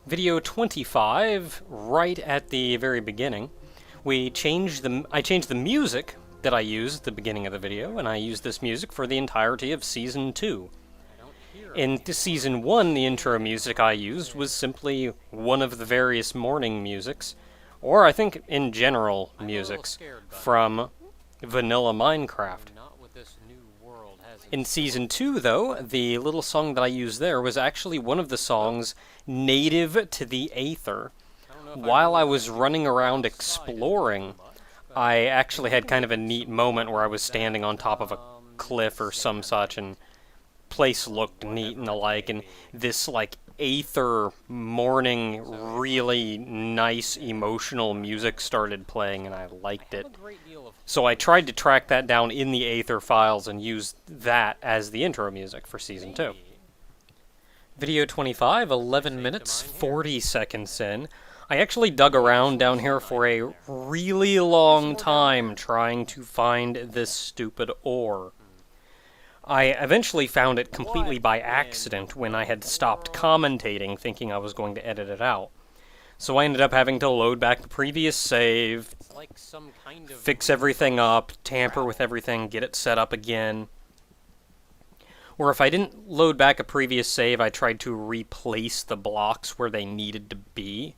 Video 25, right at the very beginning, I changed the music that I used at the beginning of the video, and I used this music for the entirety of Season 2. In Season 1, the intro music I used was simply one of the various morning musics, or I think in general musics, from vanilla Minecraft. In Season 2, though, the little song that I used there was actually one of the songs native to the Aether. While I was running around exploring, I actually had kind of a neat moment where I was standing on top of a cliff or some such, and place looked neat and the like, and this, like, Aether morning, really nice, emotional music started playing, and I liked it. So I tried to track that down in the Aether files and use that as the intro music for Season 2. Video 25, 11 minutes, 40 seconds in. I actually dug around down here for a really long time trying to find this stupid ore. I eventually found it completely by accident when I had stopped commentating, thinking I was going to edit it out. So I ended up having to load back the previous save, fix everything up, tamper with everything, get it set up again. Or if I didn't load back a previous save, I tried to replace the blocks where they needed to be.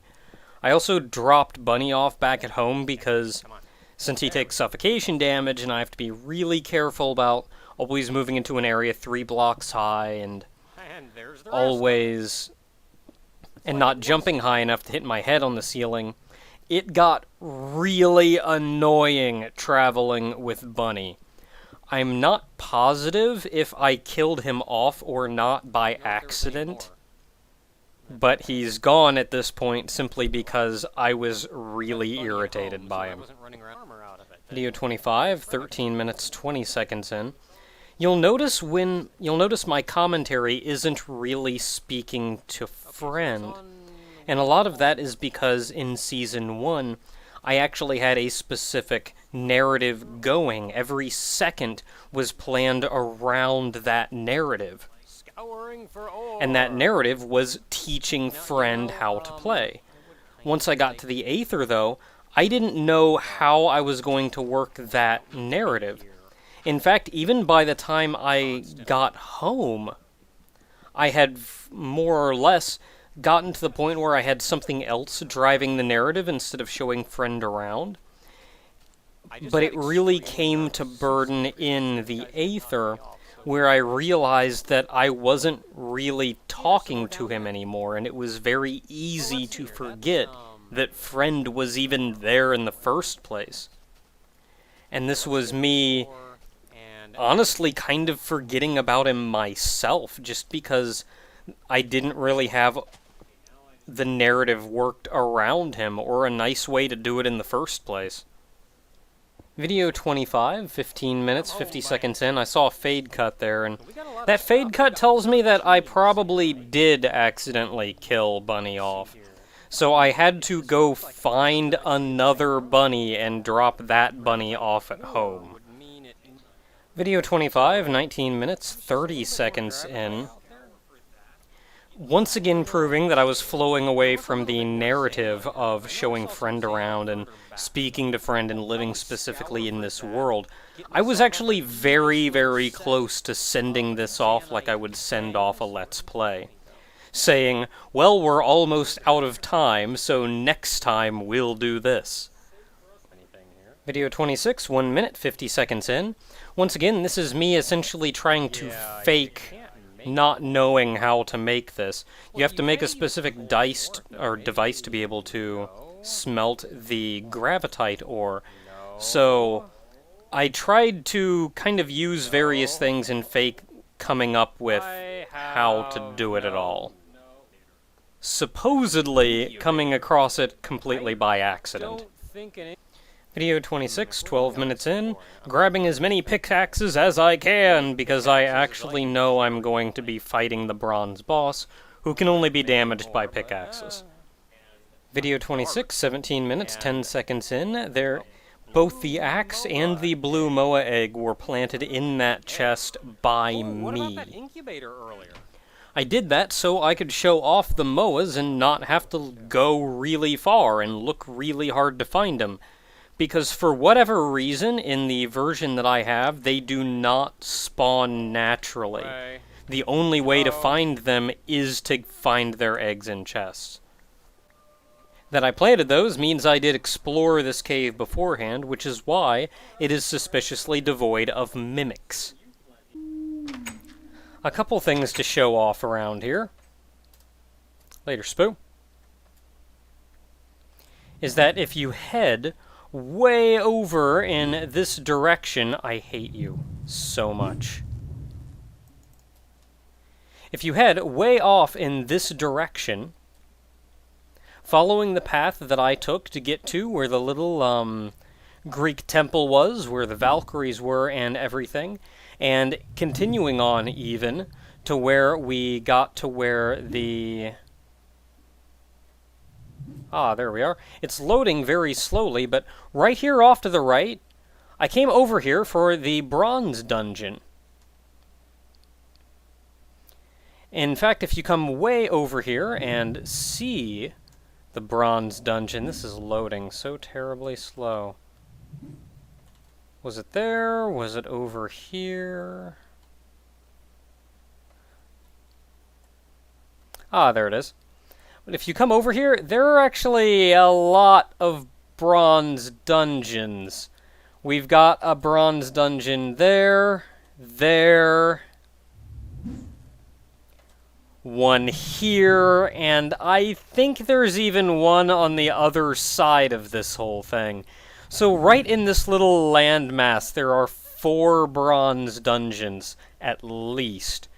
I also dropped Bunny off back at home because since he takes suffocation damage and I have to be really careful about always moving into an area 3 blocks high and not jumping high enough to hit my head on the ceiling, it got really annoying traveling with Bunny. I'm not positive if I killed him off or not by accident, but he's gone at this point simply because I was really irritated by him. Video 25, 13 minutes, 20 seconds in. You'll notice my commentary isn't really speaking to Friend, and a lot of that is because in Season 1, I actually had a specific narrative going. Every second was planned around that narrative. And that narrative was teaching Friend how to play. Once I got to the Aether, though, I didn't know how I was going to work that narrative. In fact, even by the time I got home, I had more or less gotten to the point where I had something else driving the narrative instead of showing Friend around. But it really came to burden in the Aether, where I realized that I wasn't really talking to him anymore, and it was very easy to forget that Friend was even there in the first place. And this was me honestly kind of forgetting about him myself, just because I didn't really have the narrative worked around him, or a nice way to do it in the first place. Video 25, 15 minutes, 50 seconds in, I saw a fade cut there, and that fade cut tells me that I probably did accidentally kill Bunny off. So I had to go find another bunny and drop that bunny off at home. Video 25, 19 minutes, 30 seconds in. Once again proving that I was flowing away from the narrative of showing Friend around and speaking to Friend and living specifically in this world, I was actually very, very close to sending this off like I would send off a Let's Play. Saying, well, we're almost out of time, so next time we'll do this. Video 26, 1 minute, 50 seconds in. Once again, this is me essentially trying to fake not knowing how to make this. You have to make a specific device to be able to smelt the gravitite ore. So I tried to kind of use various things and fake coming up with how to do it at all. Supposedly coming across it completely by accident. Video 26, 12 minutes in, grabbing as many pickaxes as I can, because I actually know I'm going to be fighting the bronze boss, who can only be damaged by pickaxes. Video 26, 17 minutes, 10 seconds in, both the axe and the blue Moa egg were planted in that chest by me. I did that so I could show off the MOAs and not have to go really far and look really hard to find them. Because for whatever reason, in the version that I have, they do not spawn naturally. The only way to find them is to find their eggs in chests. That I planted those means I did explore this cave beforehand, which is why it is suspiciously devoid of mimics. A couple things to show off around here. Later, Spoo. Is that if you head way over in this direction, I hate you so much. If you head way off in this direction, following the path that I took to get to where the little Greek temple was, where the Valkyries were and everything, and continuing on even to where we got to where the... Ah, there we are. It's loading very slowly, but right here off to the right, I came over here for the bronze dungeon. In fact, if you come way over here and see the bronze dungeon, this is loading so terribly slow. Was it there? Was it over here? Ah, there it is. But if you come over here, there are actually a lot of bronze dungeons. We've got a bronze dungeon there, one here, and I think there's even one on the other side of this whole thing. So right in this little landmass, there are 4 bronze dungeons, at least.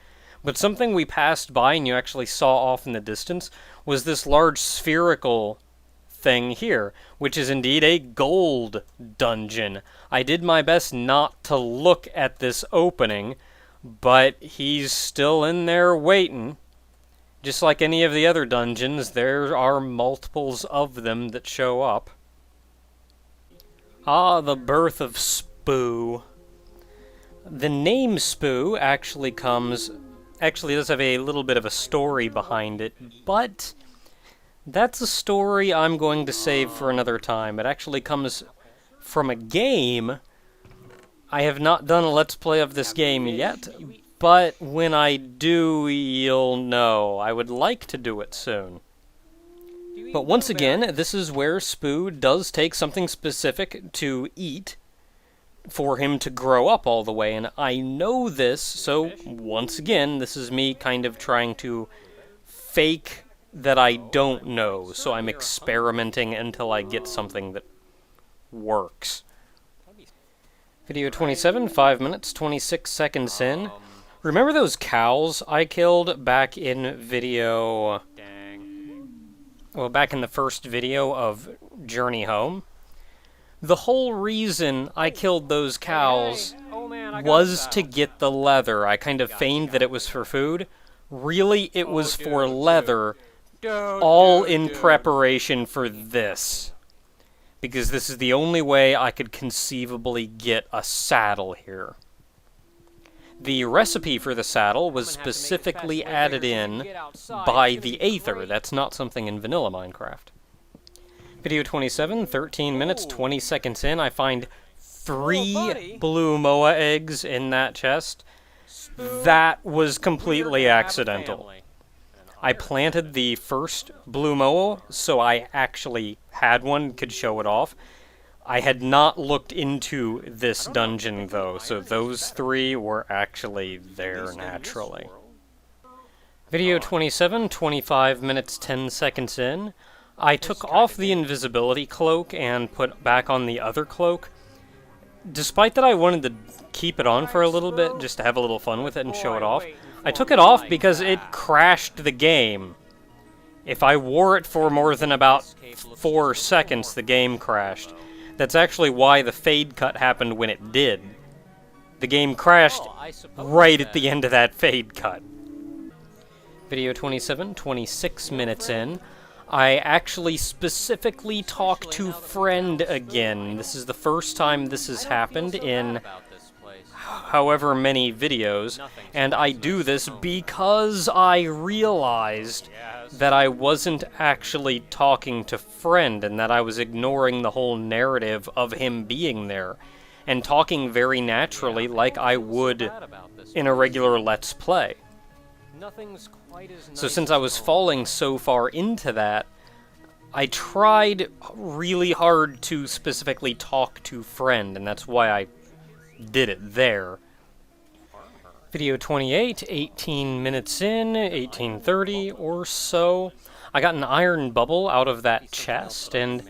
But something we passed by and you actually saw off in the distance was this large spherical thing here, which is indeed a gold dungeon. I did my best not to look at this opening, but he's still in there waiting. Just like any of the other dungeons, there are multiples of them that show up. Ah, the birth of Spoo. The name Spoo actually does have a little bit of a story behind it, but that's a story I'm going to save for another time. It actually comes from a game. I have not done a Let's Play of this game yet, but when I do, you'll know. I would like to do it soon. But once again, this is where Spoo does take something specific to eat for him to grow up all the way, and I know this, so once again, this is me kind of trying to fake that I don't know, so I'm experimenting until I get something that works. Video 27, 5 minutes, 26 seconds in. Remember those cows I killed back in video... Well, back in the first video of Journey Home? The whole reason I killed those cows was to get the leather. I kind of feigned that it was for food. Really, it was for leather, all in preparation for this. Because this is the only way I could conceivably get a saddle here. The recipe for the saddle was specifically added in by the Aether. That's not something in vanilla Minecraft. Video 27, 13 minutes, 20 seconds in, I find 3 blue moa eggs in that chest. That was completely accidental. I planted the first blue moa, so I actually had one, could show it off. I had not looked into this dungeon, though, so those 3 were actually there naturally. Video 27, 25 minutes, 10 seconds in. I took off the invisibility cloak and put back on the other cloak. Despite that I wanted to keep it on for a little bit, just to have a little fun with it and show it off, I took it off because it crashed the game. If I wore it for more than about 4 seconds, the game crashed. That's actually why the fade cut happened when it did. The game crashed right at the end of that fade cut. Video 27, 26 minutes in. I actually specifically talk to friend again. This is the first time this has happened in however many videos, and I do this because I realized that I wasn't actually talking to friend, and that I was ignoring the whole narrative of him being there, and talking very naturally like I would in a regular Let's Play. So since I was falling so far into that, I tried really hard to specifically talk to friend, and that's why I did it there. Video 28, 18 minutes in, 18:30 or so. I got an iron bubble out of that chest, and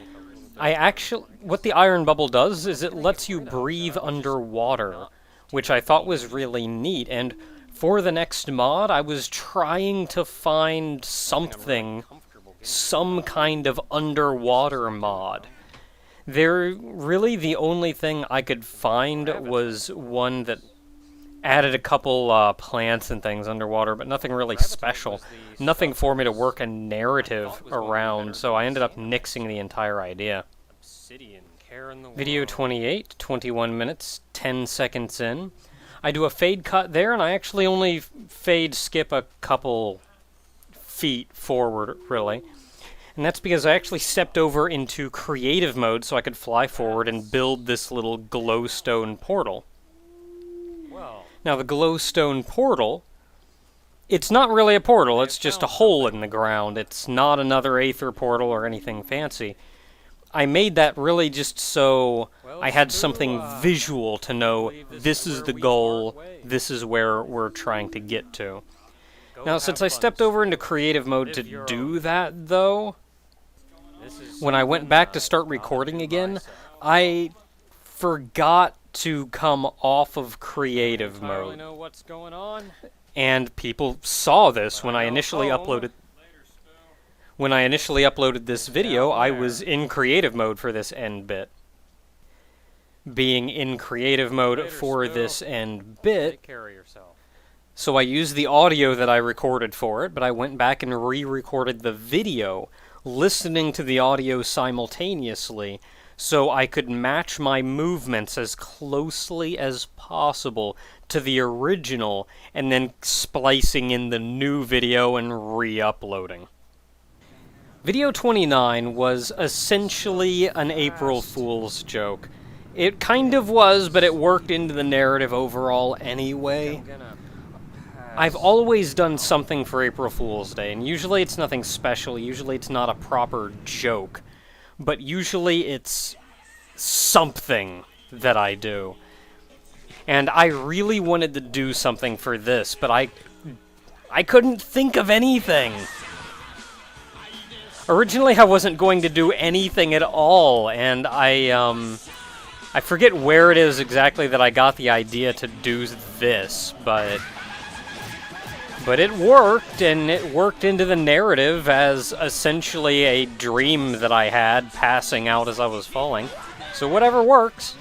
what the iron bubble does is it lets you breathe underwater, which I thought was really neat, and for the next mod, I was trying to find something, some kind of underwater mod. Really, the only thing I could find was one that added a couple plants and things underwater, but nothing really special. Nothing for me to work a narrative around, so I ended up nixing the entire idea. Video 28, 21 minutes, 10 seconds in. I do a fade cut there, and I actually only fade skip a couple feet forward, really. And that's because I actually stepped over into creative mode so I could fly forward and build this little glowstone portal. Now, the glowstone portal, it's not really a portal, it's just a hole in the ground. It's not another Aether portal or anything fancy. I made that really just so I had something visual to know this is the goal, this is where we're trying to get to. Now, since I stepped over into creative mode to do that, though, when I went back to start recording again, I forgot to come off of creative mode. And people saw this when I initially uploaded. When I initially uploaded this video, I was in creative mode for this end bit. Being in creative mode for this end bit, so I used the audio that I recorded for it, but I went back and re-recorded the video, listening to the audio simultaneously, so I could match my movements as closely as possible to the original, and then splicing in the new video and re-uploading. Video 29 was essentially an April Fool's joke. It kind of was, but it worked into the narrative overall anyway. I've always done something for April Fool's Day, and usually it's nothing special, usually it's not a proper joke, but usually it's something that I do. And I really wanted to do something for this, but I couldn't think of anything. Originally, I wasn't going to do anything at all, and I forget where it is exactly that I got the idea to do this, but it worked, and it worked into the narrative as essentially a dream that I had passing out as I was falling. So whatever works.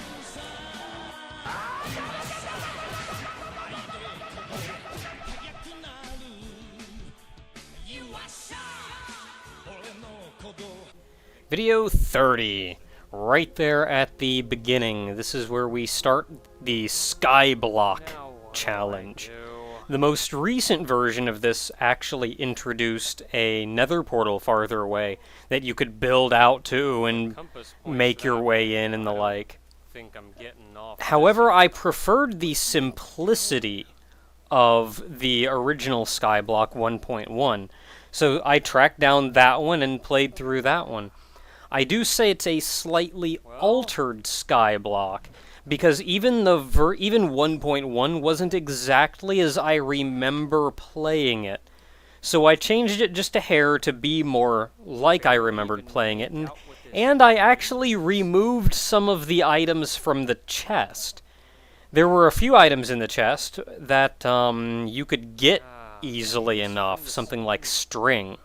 Video 30, right there at the beginning. This is where we start the Skyblock challenge. The most recent version of this actually introduced a nether portal farther away that you could build out to and make your way in and the like. However, I preferred the simplicity of the original Skyblock 1.1, so I tracked down that one and played through that one. I do say it's a slightly altered Skyblock, because even 1.1 wasn't exactly as I remember playing it. So I changed it just a hair to be more like I remembered playing it, and I actually removed some of the items from the chest. There were a few items in the chest that you could get easily enough, something like string.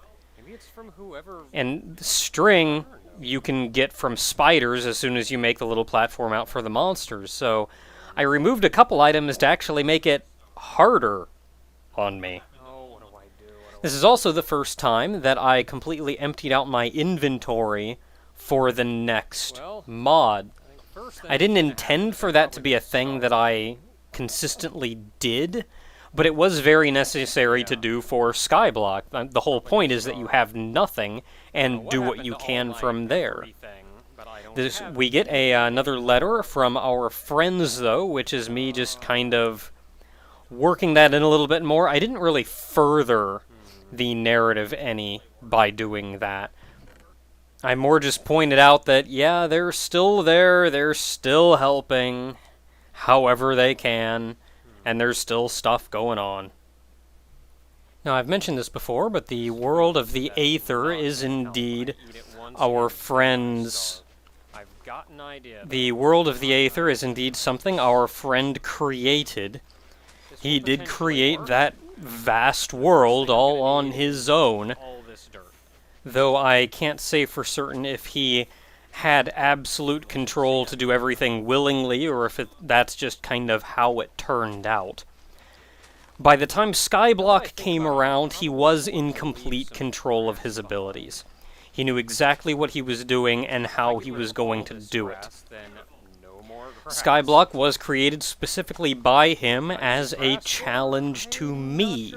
And string you can get from spiders as soon as you make the little platform out for the monsters, so I removed a couple items to actually make it harder on me. This is also the first time that I completely emptied out my inventory for the next mod. I didn't intend for that to be a thing that I consistently did, but it was very necessary to do for Skyblock. The whole point is that you have nothing and do what you can from there. We get another letter from our friends, though, which is me just kind of working that in a little bit more. I didn't really further the narrative any by doing that. I more just pointed out that, yeah, they're still there, they're still helping however they can, and there's still stuff going on. Now, I've mentioned this before, but the world of the Aether is indeed our friend's... The world of the Aether is indeed something our friend created. He did create that vast world all on his own, though I can't say for certain if he had absolute control to do everything willingly, or if that's just kind of how it turned out. By the time Skyblock came around, he was in complete control of his abilities. He knew exactly what he was doing and how he was going to do it. Skyblock was created specifically by him as a challenge to me,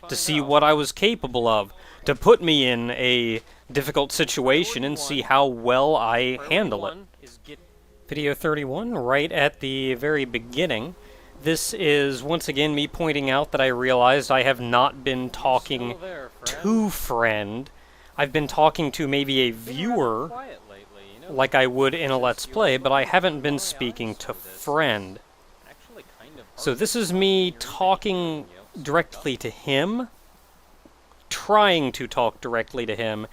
to see what I was capable of, to put me in a difficult situation and see how well I handle it. Video 31, right at the very beginning. This is, once again, me pointing out that I realized I have not been talking to friend. I've been talking to maybe a viewer, like I would in a Let's Play, but I haven't been speaking to friend. So this is me talking directly to him, trying to talk directly to him,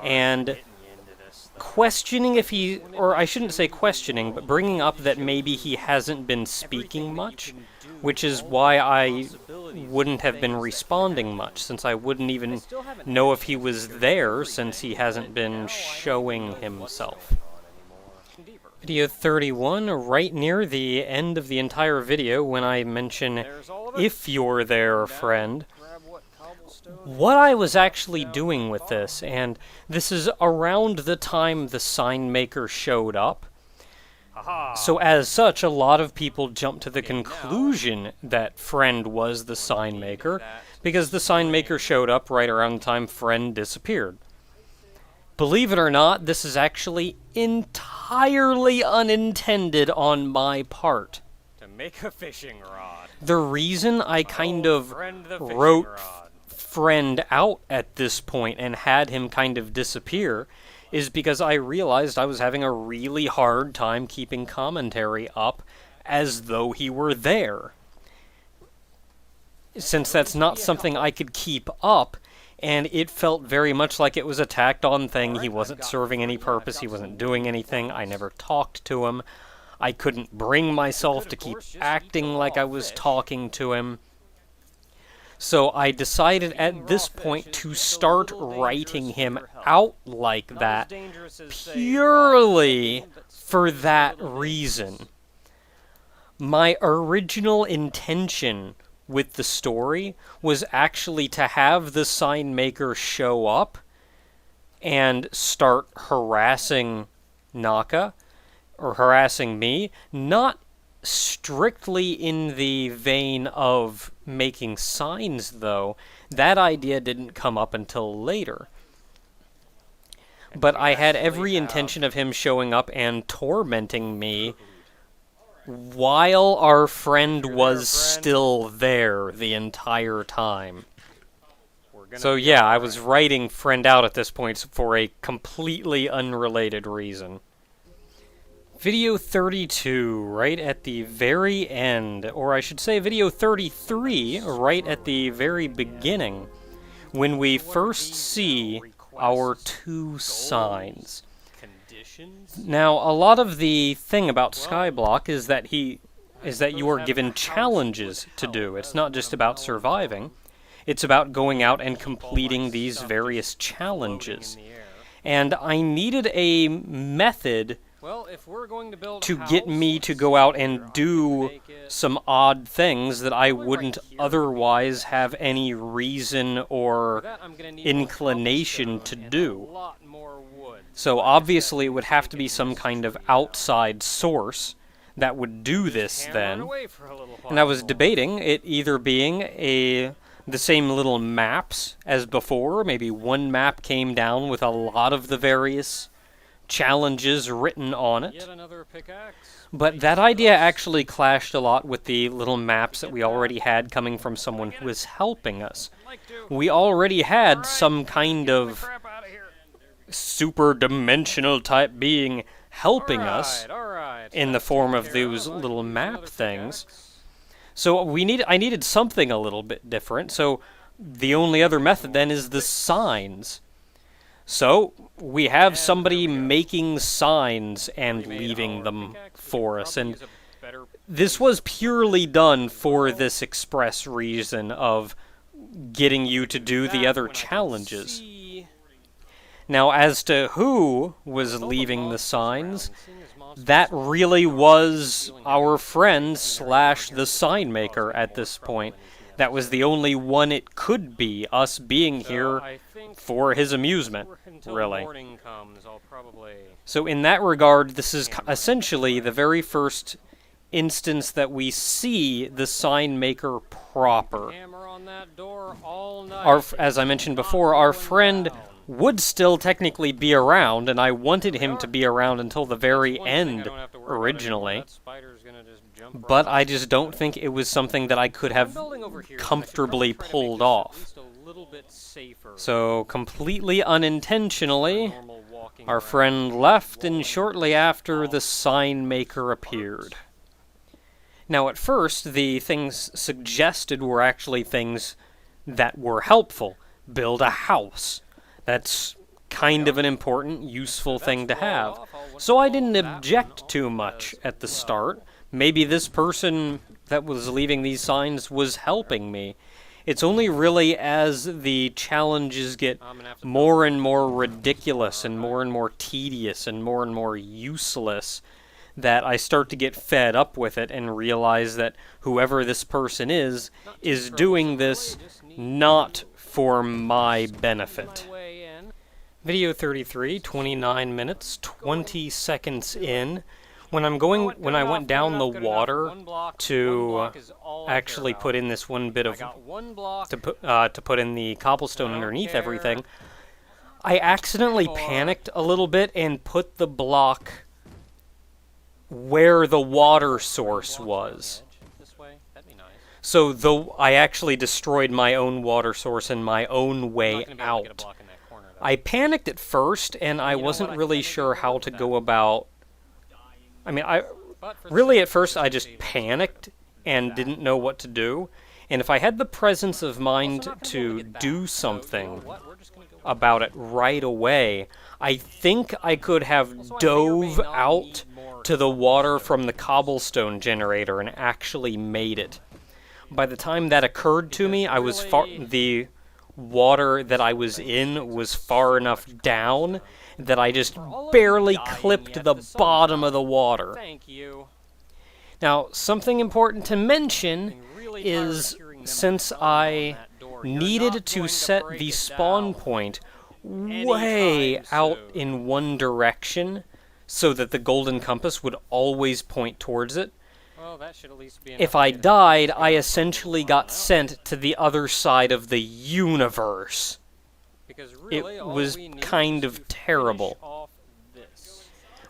and questioning if he, or I shouldn't say questioning, but bringing up that maybe he hasn't been speaking much, which is why I wouldn't have been responding much, since I wouldn't even know if he was there, since he hasn't been showing himself. Video 31, right near the end of the entire video, when I mention, if you're there, friend, what I was actually doing with this, and this is around the time the sign maker showed up. So as such, a lot of people jumped to the conclusion that friend was the sign maker, because the sign maker showed up right around the time friend disappeared. Believe it or not, this is actually entirely unintended on my part. To make a fishing rod. The reason I kind of wrote friend out at this point and had him kind of disappear is because I realized I was having a really hard time keeping commentary up as though he were there. Since that's not something I could keep up, and it felt very much like it was a tacked-on thing. He wasn't serving any purpose, he wasn't doing anything, I never talked to him. I couldn't bring myself to keep acting like I was talking to him. So I decided at this point to start writing him out like that, purely for that reason. My original intention with the story was actually to have the sign maker show up and start harassing Naka, or harassing me, not strictly in the vein of making signs, though. That idea didn't come up until later. But I had every intention of him showing up and tormenting me while our friend was still there the entire time. So yeah, I was writing friend out at this point for a completely unrelated reason. Video 32, right at the very end, or I should say video 33, right at the very beginning, when we first see our two signs. Now, a lot of the thing about Skyblock is that you are given challenges to do. It's not just about surviving. It's about going out and completing these various challenges. And I needed a method to get me to go out and do some odd things that I wouldn't otherwise have any reason or inclination to do. So obviously it would have to be some kind of outside source that would do this Can't then. run away for a little while And I was more. debating it either being the same little maps as before. Maybe one map came down with a lot of the various challenges written on it. Yet another pickaxe. But that idea actually clashed a lot with the little maps that we already had coming from someone who was helping us. Like to. We already had Alright, some kind get the of crap out of here. super dimensional type being helping us Alright. in the form of those little map things. So I needed something a little bit different. So the only other method then is the signs. So we have somebody making signs and leaving them for us, and this was purely done for this express reason of getting you to do the other challenges. Now, as to who was leaving the signs, that really was our friend slash the sign maker at this point. That was the only one it could be, us being here for his amusement, really. So in that regard, this is essentially the very first instance that we see the sign maker proper. As I mentioned before, our friend would still technically be around, and I wanted him to be around until the very end originally. But I just don't think it was something that I could have comfortably pulled off. So, completely unintentionally, our friend left, and shortly after, the sign maker appeared. Now, at first, the things suggested were actually things that were helpful. Build a house. That's kind of an important, useful thing to have. So I didn't object too much at the start. Maybe this person that was leaving these signs was helping me. It's only really as the challenges get more and more ridiculous and more tedious and more useless that I start to get fed up with it and realize that whoever this person is doing this not for my benefit. Video 33, 29 minutes, 20 seconds in. When I went down the water to actually put in this one bit of to put in the cobblestone underneath everything, I accidentally panicked a little bit and put the block where the water source was. So though I actually destroyed my own water source and my own way out. I panicked at first, and I wasn't really sure how to go about. I mean, at first I just panicked and didn't know what to do. And if I had the presence of mind to do something about it right away, I think I could have dove out to the water from the cobblestone generator and actually made it. By the time that occurred to me, the water that I was in was far enough down that I just barely clipped the bottom of the water. Now, something important to mention is since I needed to set the spawn point way out in one direction so that the golden compass would always point towards it, if I died, I essentially got sent to the other side of the universe. It was kind of terrible.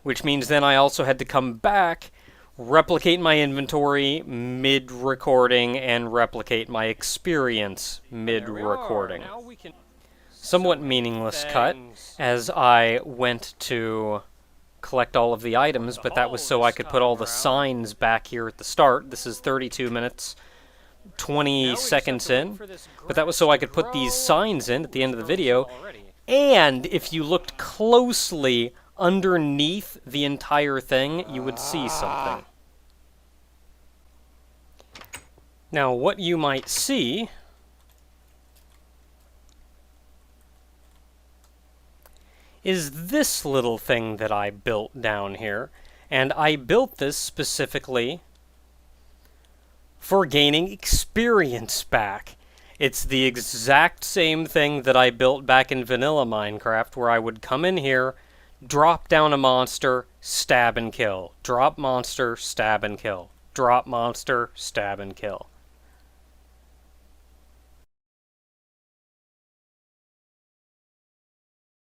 Which means then I also had to come back, replicate my inventory mid-recording, and replicate my experience mid-recording. Somewhat meaningless cut, as I went to collect all of the items, but that was so I could put all the signs back here at the start. This is 32 minutes, 20 seconds in, but that was so I could put these signs in at the end of the video, and if you looked closely underneath the entire thing, you would see something. Now, what you might see is this little thing that I built down here, and I built this specifically for gaining experience back. It's the exact same thing that I built back in vanilla Minecraft, where I would come in here, Drop down a monster, stab and kill. Drop monster, stab and kill. Drop monster, stab and kill.